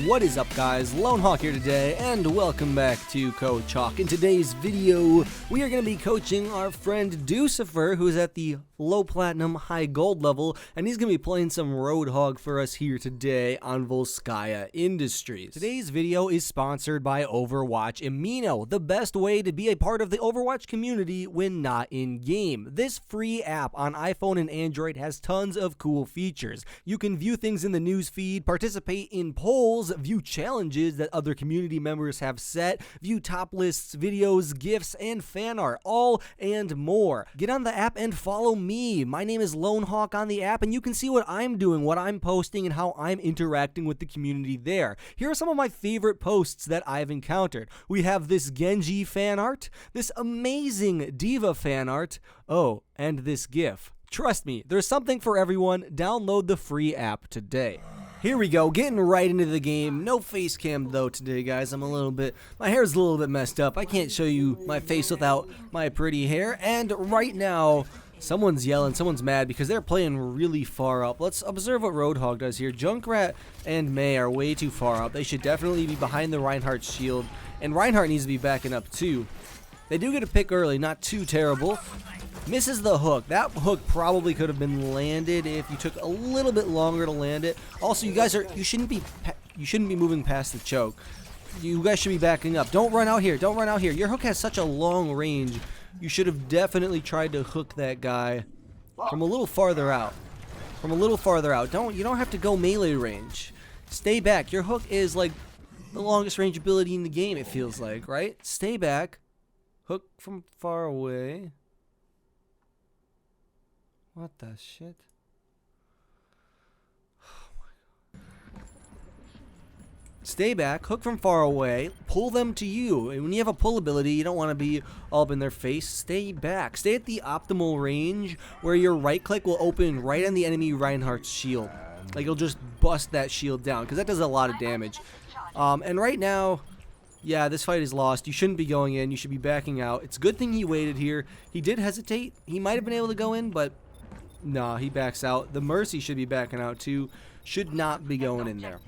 What is up, guys? Lone Hawk here today, and welcome back to Coach Hawk. In today's video, we are going to be coaching our friend Ducifer, who's at the low platinum, high gold level, and he's going to be playing some Roadhog for us here today on Volskaya Industries. Today's video is sponsored by Overwatch Amino, the best way to be a part of the Overwatch community when not in-game. This free app on iPhone and Android has tons of cool features. You can view things in the news feed, participate in polls, view challenges that other community members have set, view top lists, videos, GIFs, and fan art, all and more. Get on the app and follow me. My name is Lone Hawk on the app, and you can see what I'm doing, what I'm posting, and how I'm interacting with the community there. Here are some of my favorite posts that I've encountered. We have this Genji fan art, this amazing Diva fan art, oh, and this GIF. Trust me, there's something for everyone. Download the free app today. Here we go, getting right into the game. No face cam though today, guys. My hair's a little bit messed up. I can't show you my face without my pretty hair. And right now, someone's yelling, someone's mad because they're playing really far up. Let's observe what Roadhog does here. Junkrat and May are way too far up. They should definitely be behind the Reinhardt's shield. And Reinhardt needs to be backing up too. They do get a pick early, not too terrible. Misses the hook. That hook probably could have been landed if you took a little bit longer to land it. Also, you shouldn't be moving past the choke. You guys should be backing up. Don't run out here. Don't run out here. Your hook has such a long range. You should have definitely tried to hook that guy from a little farther out. You don't have to go melee range. Stay back. Your hook is like the longest range ability in the game, it feels like, right? Stay back. Hook from far away. What the shit? Oh my God. Stay back, hook from far away, pull them to you. And when you have a pull ability, you don't want to be all up in their face. Stay back. Stay at the optimal range where your right click will open right on the enemy Reinhardt's shield. Like, you'll just bust that shield down because that does a lot of damage. And right now, yeah, this fight is lost. You shouldn't be going in. You should be backing out. It's a good thing he waited here. He did hesitate. He might have been able to go in, but nah, he backs out. The Mercy should be backing out too. Should not be going in there.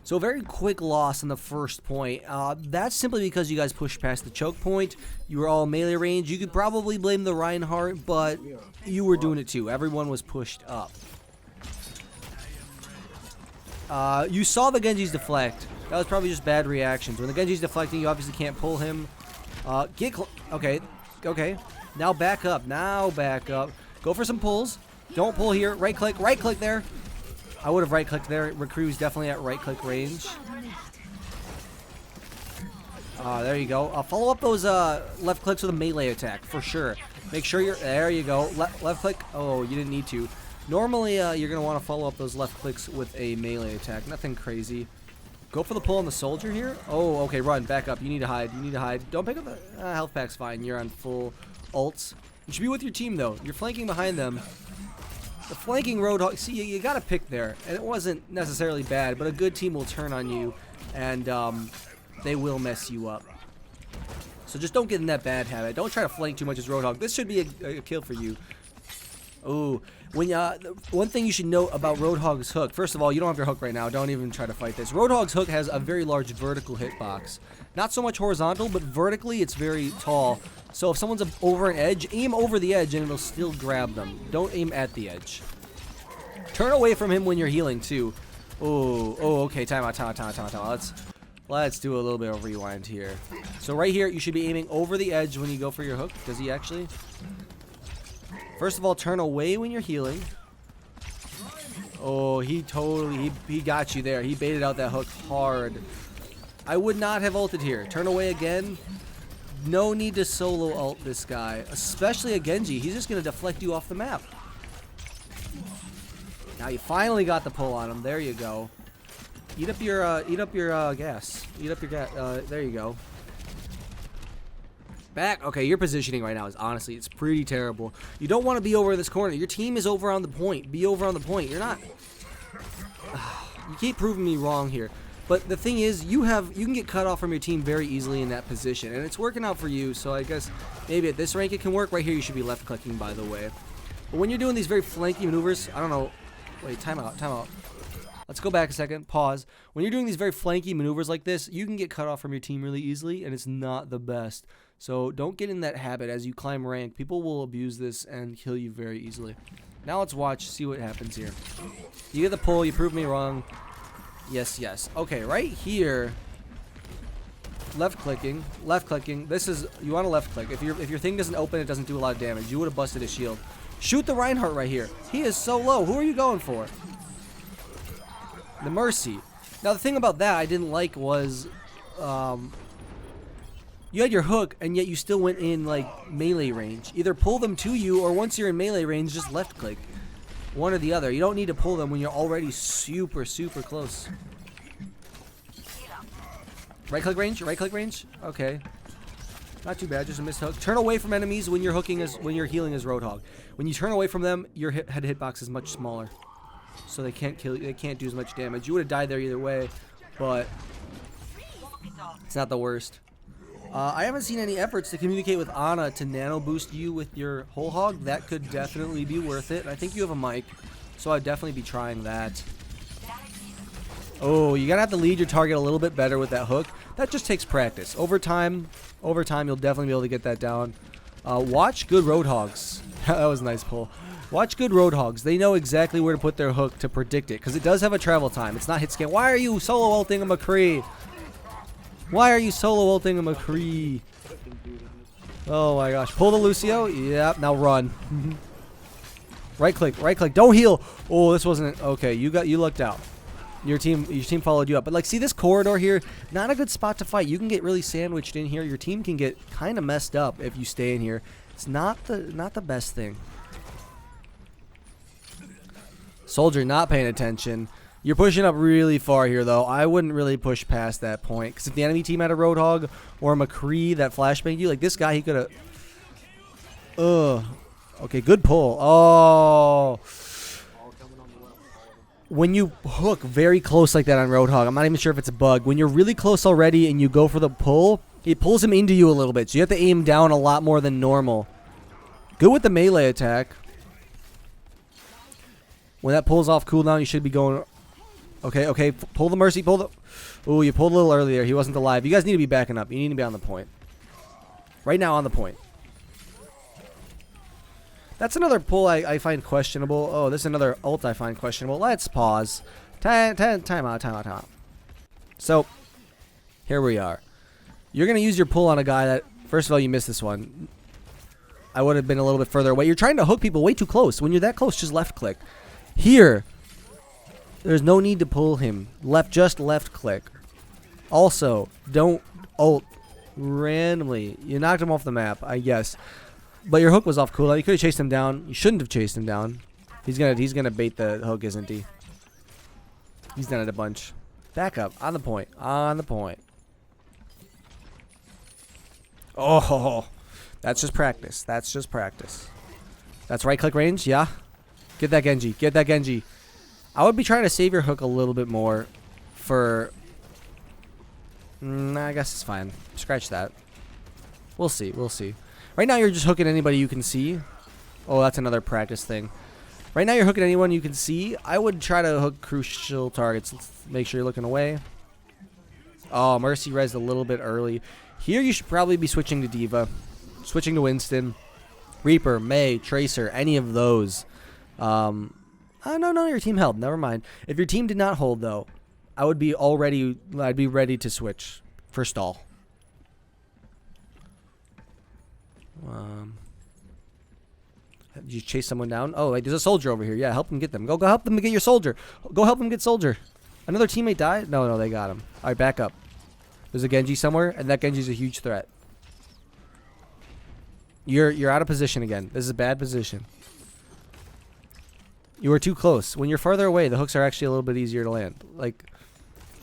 So a very quick loss in the first point. That's simply because you guys pushed past the choke point. You were all melee range. You could probably blame the Reinhardt, but you were doing it too. Everyone was pushed up. You saw the Genji's deflect. That was probably just bad reactions. When the Genji's deflecting, you obviously can't pull him. Okay. Now back up. Go for some pulls. Don't pull here. Right click there. I would have right clicked there. McCree's definitely at right click range. There you go. Follow up those left clicks with a melee attack for sure. Make sure you're there. You go. Left click. Oh, you didn't need to. Normally, you're gonna want to follow up those left clicks with a melee attack. Nothing crazy. Go for the pull on the soldier here. Oh, okay. Run. Back up. You need to hide. Don't pick up the health pack's fine. You're on full ults. You should be with your team, though. You're flanking behind them. The flanking Roadhog, see, you got to pick there. And it wasn't necessarily bad, but a good team will turn on you, and they will mess you up. So just don't get in that bad habit. Don't try to flank too much as Roadhog. This should be a kill for you. Oh, one thing you should note about Roadhog's hook. First of all, you don't have your hook right now. Don't even try to fight this. Roadhog's hook has a very large vertical hitbox. Not so much horizontal, but vertically it's very tall. So if someone's over an edge, aim over the edge and it'll still grab them. Don't aim at the edge. Turn away from him when you're healing too. Oh, okay. Time out. Let's do a little bit of rewind here. So right here, you should be aiming over the edge when you go for your hook. Does he actually? First of all, turn away when you're healing. Oh, he got you there. He baited out that hook hard. I would not have ulted here. Turn away again. No need to solo ult this guy, especially a Genji. He's just going to deflect you off the map. Now you finally got the pull on him. There you go. Eat up your gas. There you go. Back. Okay, your positioning right now is honestly, it's pretty terrible. You don't want to be over this corner. Your team is over on the point. Be over on the point. You're not. You keep proving me wrong here. But the thing is, you can get cut off from your team very easily in that position, and it's working out for you. So I guess maybe at this rank it can work. Right here, you should be left clicking, by the way. But when you're doing these very flanky maneuvers, I don't know. Wait, time out. Let's go back a second. Pause. When you're doing these very flanky maneuvers like this, you can get cut off from your team really easily, and it's not the best. So don't get in that habit as you climb rank. People will abuse this and kill you very easily. Now let's watch, see what happens here. You get the pull. You prove me wrong. Yes, yes. Okay, right here. Left clicking. This is, you want to left click. If your thing doesn't open, it doesn't do a lot of damage. You would have busted his shield. Shoot the Reinhardt right here. He is so low. Who are you going for? The Mercy. Now the thing about that I didn't like was you had your hook and yet you still went in like melee range. Either pull them to you, or once you're in melee range, just left click. One or the other. You don't need to pull them when you're already super close. Right click range? Okay. Not too bad, just a missed hook. Turn away from enemies when you're healing as Roadhog. When you turn away from them, your head hitbox is much smaller. So they can't kill you, they can't do as much damage. You would have died there either way, but it's not the worst. I haven't seen any efforts to communicate with Ana to nano boost you with your whole hog. That could definitely be worth it. I think you have a mic, so I'd definitely be trying that. Oh, you gotta have to lead your target a little bit better with that hook. That just takes practice. Over time, you'll definitely be able to get that down. Watch good Roadhogs. That was a nice pull. Watch good Roadhogs. They know exactly where to put their hook to predict it, because it does have a travel time. It's not hit scan. Why are you solo ulting a McCree? Why are you solo ulting a McCree? Oh my gosh. Pull the Lucio. Yep. Now run. Right click. Don't heal. Oh, this wasn't okay. You lucked out. Your team followed you up. But like, see this corridor here? Not a good spot to fight. You can get really sandwiched in here. Your team can get kind of messed up if you stay in here. It's not the best thing. Soldier not paying attention. You're pushing up really far here, though. I wouldn't really push past that point, because if the enemy team had a Roadhog or a McCree that flashbanged you, like this guy, he could have. Okay, good pull. Oh. When you hook very close like that on Roadhog, I'm not even sure if it's a bug. When you're really close already and you go for the pull, it pulls him into you a little bit. So you have to aim down a lot more than normal. Good with the melee attack. When that pulls off cooldown, you should be going. Okay. Pull the Mercy. Ooh, you pulled a little earlier. He wasn't alive. You guys need to be backing up. You need to be on the point. Right now on the point. That's another pull I find questionable. Oh, this is another ult I find questionable. Let's pause. Time out. So, here we are. You're going to use your pull on a guy that, first of all, you missed this one. I would have been a little bit further away. You're trying to hook people way too close. When you're that close, just left click. Here, there's no need to pull him. Just left click. Also, don't ult randomly. You knocked him off the map, I guess. But your hook was off cooldown. You could have chased him down. You shouldn't have chased him down. He's gonna bait the hook, isn't he? He's done it a bunch. Back up. On the point. Oh, that's just practice. That's right click range, yeah? Get that Genji. I would be trying to save your hook a little bit more for... I guess it's fine. Scratch that. We'll see. Right now you're just hooking anybody you can see. Oh, that's another practice thing. Right now you're hooking anyone you can see. I would try to hook crucial targets. Let's make sure you're looking away. Oh, Mercy rezzed a little bit early. Here you should probably be switching to Diva. Switching to Winston. Reaper, Mei, Tracer, any of those. Oh, no, your team held. Never mind. If your team did not hold, though, I'd be ready to switch for stall. Did you chase someone down? Oh, like, there's a soldier over here. Yeah, help them get them. Go help them get your soldier. Go help them get soldier. Another teammate died? No, they got him. All right, back up. There's a Genji somewhere, and that Genji's a huge threat. You're out of position again. This is a bad position. You were too close. When you're farther away, the hooks are actually a little bit easier to land. Like,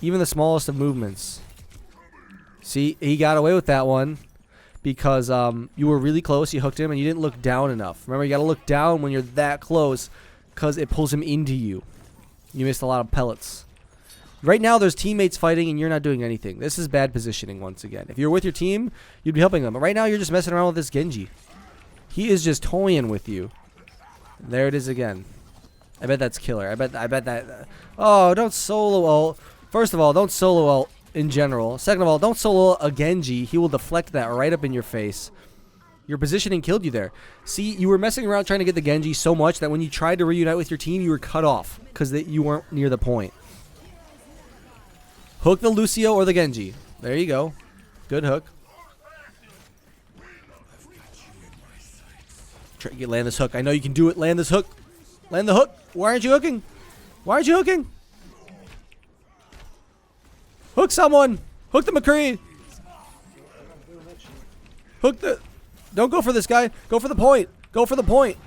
even the smallest of movements. See, he got away with that one because you were really close. You hooked him, and you didn't look down enough. Remember, you got to look down when you're that close because it pulls him into you. You missed a lot of pellets. Right now, there's teammates fighting, and you're not doing anything. This is bad positioning once again. If you're with your team, you'd be helping them. But right now, you're just messing around with this Genji. He is just toying with you. There it is again. I bet that's killer. I bet that. Oh, don't solo ult. First of all, don't solo ult in general. Second of all, don't solo a Genji. He will deflect that right up in your face. Your positioning killed you there. See, you were messing around trying to get the Genji so much that when you tried to reunite with your team, you were cut off because you weren't near the point. Hook the Lucio or the Genji. There you go. Good hook. Land this hook. I know you can do it. Land this hook. Land the hook. Why aren't you hooking? Why aren't you hooking? Hook someone. Hook the McCree. Hook the... Don't go for this guy. Go for the point. Go for the point.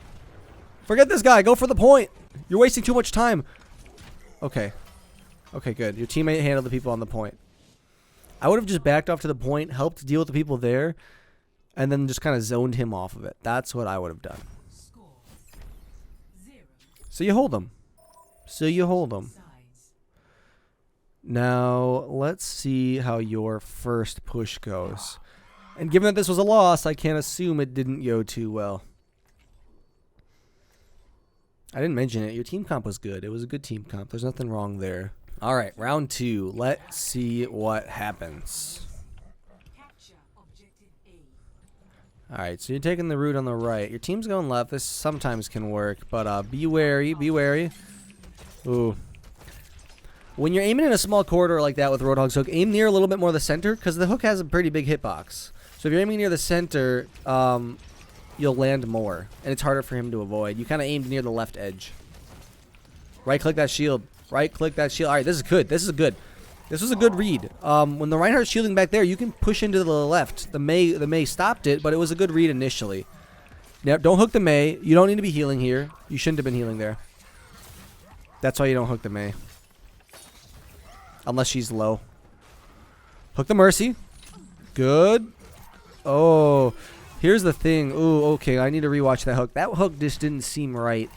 Forget this guy. Go for the point. You're wasting too much time. Okay. Okay, good. Your teammate handled the people on the point. I would have just backed off to the point, helped deal with the people there, and then just kind of zoned him off of it. That's what I would have done. So you hold them. So you hold them. Now, let's see how your first push goes. And given that this was a loss, I can't assume it didn't go too well. I didn't mention it. Your team comp was good. It was a good team comp. There's nothing wrong there. All right, round 2. Let's see what happens. All right, so you're taking the route on the right. Your team's going left. This sometimes can work, but be wary. Be wary. Ooh. When you're aiming in a small corridor like that with Roadhog's hook, aim near a little bit more of the center because the hook has a pretty big hitbox. So if you're aiming near the center, you'll land more, and it's harder for him to avoid. You kind of aimed near the left edge. Right-click that shield. Right-click that shield. All right, this is good. This is good. This was a good read. When the Reinhardt's shielding back there, you can push into the left. The Mei stopped it, but it was a good read initially. Now, don't hook the Mei. You don't need to be healing here. You shouldn't have been healing there. That's why you don't hook the Mei. Unless she's low. Hook the Mercy. Good. Oh, here's the thing. Ooh, okay, I need to rewatch that hook. That hook just didn't seem right.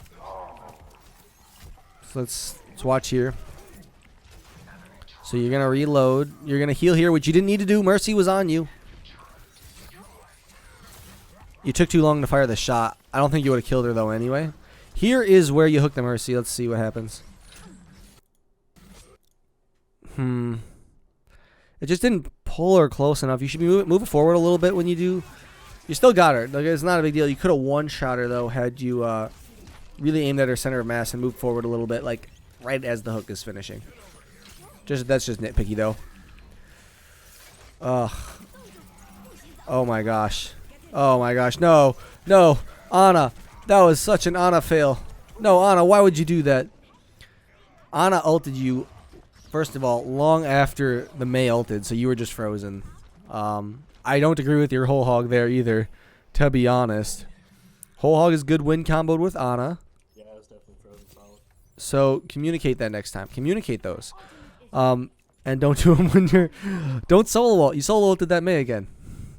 So let's watch here. So you're going to reload. You're going to heal here, which you didn't need to do. Mercy was on you. You took too long to fire the shot. I don't think you would have killed her, though, anyway. Here is where you hook the Mercy. Let's see what happens. It just didn't pull her close enough. You should be move it forward a little bit when you do. You still got her. Like, it's not a big deal. You could have one-shot her, though, had you really aimed at her center of mass and moved forward a little bit, like right as the hook is finishing. That's just nitpicky, though. Ugh. Oh, my gosh. Oh, my gosh. No. No. Ana. That was such an Ana fail. No, Ana, why would you do that? Ana ulted you, first of all, long after the Mei ulted, so you were just frozen. I don't agree with your whole hog there either, to be honest. Whole hog is good win comboed with Ana. Yeah, I was definitely frozen solid. So communicate that next time. Communicate those. And don't do them when you're... Don't solo ult. You solo ulted that Mei again.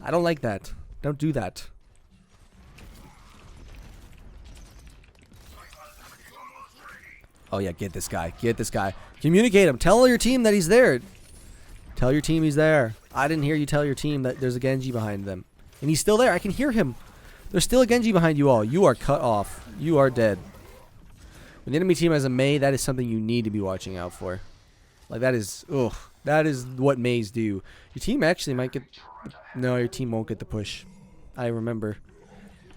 I don't like that. Don't do that. Oh, yeah, get this guy. Get this guy. Communicate him. Tell your team that he's there. Tell your team he's there. I didn't hear you tell your team that there's a Genji behind them. And he's still there. I can hear him. There's still a Genji behind you all. You are cut off. You are dead. When the enemy team has a Mei, that is something you need to be watching out for. Like, that is... Ugh. That is what Meis do. Your team actually might get... No, your team won't get the push. I remember.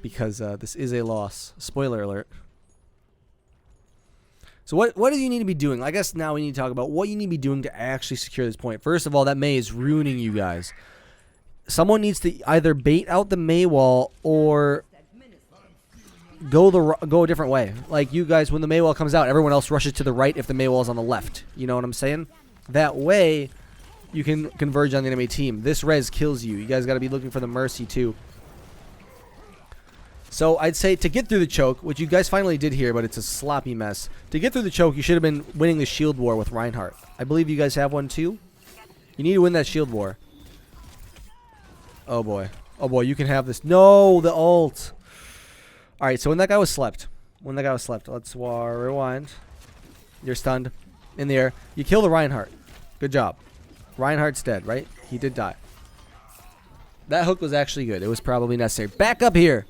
Because this is a loss. Spoiler alert. So what do you need to be doing? I guess now we need to talk about what you need to be doing to actually secure this point. First of all, that Mei is ruining you guys. Someone needs to either bait out the Mei wall or go a different way. Like you guys, when the Mei wall comes out, everyone else rushes to the right if the Mei wall is on the left. You know what I'm saying? That way, you can converge on the enemy team. This res kills you. You guys got to be looking for the Mercy too. So I'd say to get through the choke, which you guys finally did here, but it's a sloppy mess. To get through the choke, you should have been winning the shield war with Reinhardt. I believe you guys have one too. You need to win that shield war. Oh boy. Oh boy, you can have this. No, the ult. Alright, so when that guy was slept. Let's rewind. You're stunned. In the air. You kill the Reinhardt. Good job. Reinhardt's dead, right? He did die. That hook was actually good. It was probably necessary. Back up here.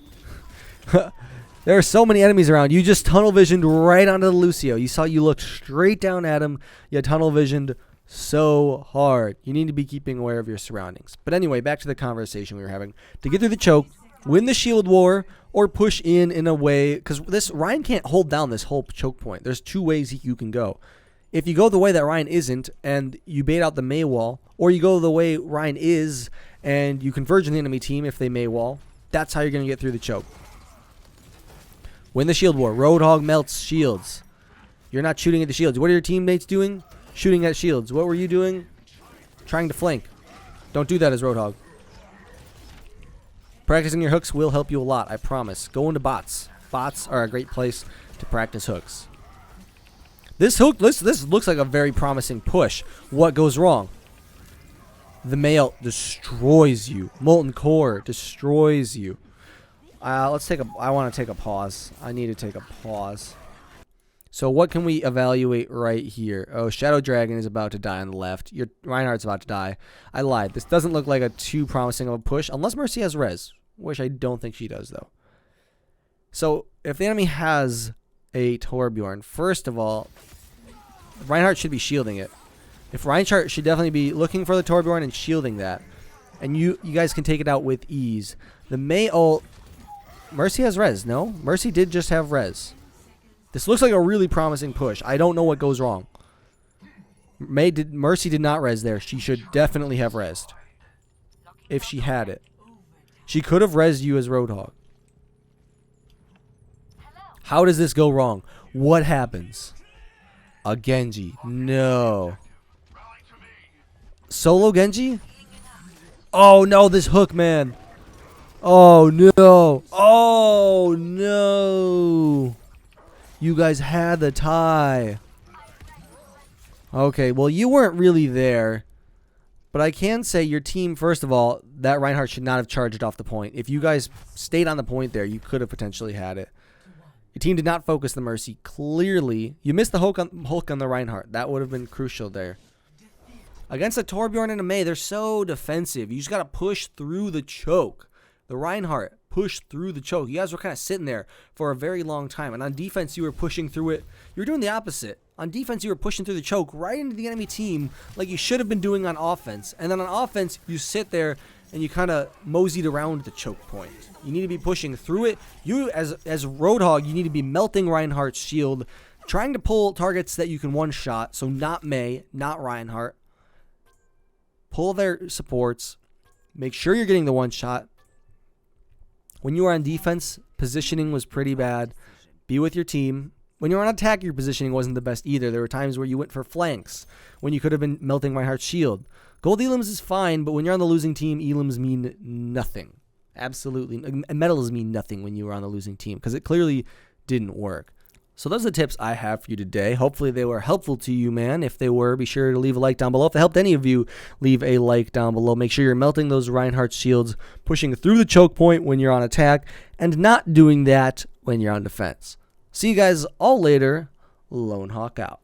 There are so many enemies around. You just tunnel visioned right onto the Lucio. You looked straight down at him. You tunnel visioned so hard. You need to be keeping aware of your surroundings. But anyway, back to the conversation we were having. To get through the choke, win the shield war, or push in a way, because this Ryan can't hold down this whole choke point. There's two ways you can go. If you go the way that Ryan isn't and you bait out the Mei wall, or you go the way Ryan is and you converge on the enemy team if they Mei wall, that's how you're going to get through the choke. Win the shield war. Roadhog melts shields. You're not shooting at the shields. What are your teammates doing? Shooting at shields. What were you doing? Trying to flank. Don't do that as Roadhog. Practicing your hooks will help you a lot, I promise. Go into bots. Bots are a great place to practice hooks. This looks like a very promising push. What goes wrong? The male destroys you. Molten Core destroys you. I want to take a pause. I need to take a pause. So what can we evaluate right here? Oh, Shadow Dragon is about to die on the left. Your Reinhardt's about to die. I lied. This doesn't look like a too promising of a push, unless Mercy has res, which I don't think she does, though. So if the enemy has a Torbjorn, first of all, Reinhardt should be shielding it. If Reinhardt should definitely be looking for the Torbjorn and shielding that. And you guys can take it out with ease. The Mei ult, Mercy has res, no? Mercy did just have res. This looks like a really promising push. I don't know what goes wrong. Mercy did not res there. She should definitely have resed. If she had it. She could have resed you as Roadhog. How does this go wrong? What happens? A Genji. No. Solo Genji? Oh no, this hook, man. Oh no. Oh no. You guys had the tie. Okay, well, you weren't really there. But I can say your team, first of all, that Reinhardt should not have charged off the point. If you guys stayed on the point there, you could have potentially had it. Your team did not focus the Mercy. Clearly, you missed the hook on the Reinhardt. That would have been crucial there. Against a Torbjorn and a Mei, they're so defensive. You just got to push through the choke. The Reinhardt pushed through the choke. You guys were kind of sitting there for a very long time. And on defense, you were pushing through it. You were doing the opposite. On defense, you were pushing through the choke right into the enemy team like you should have been doing on offense. And then on offense, you sit there and you kind of moseyed around the choke point. You need to be pushing through it. You, as Roadhog, you need to be melting Reinhardt's shield, trying to pull targets that you can one-shot. So not Mei, not Reinhardt. Pull their supports. Make sure you're getting the one-shot. When you were on defense, positioning was pretty bad. Be with your team. When you were on attack, your positioning wasn't the best either. There were times where you went for flanks when you could have been melting Reinhardt's shield. Gold elims is fine, but when you're on the losing team, elims mean nothing. Absolutely. Medals mean nothing when you were on the losing team because it clearly didn't work. So those are the tips I have for you today. Hopefully they were helpful to you, man. If they were, be sure to leave a like down below. If it helped any of you, leave a like down below. Make sure you're melting those Reinhardt shields, pushing through the choke point when you're on attack, and not doing that when you're on defense. See you guys all later. Lone Hawk out.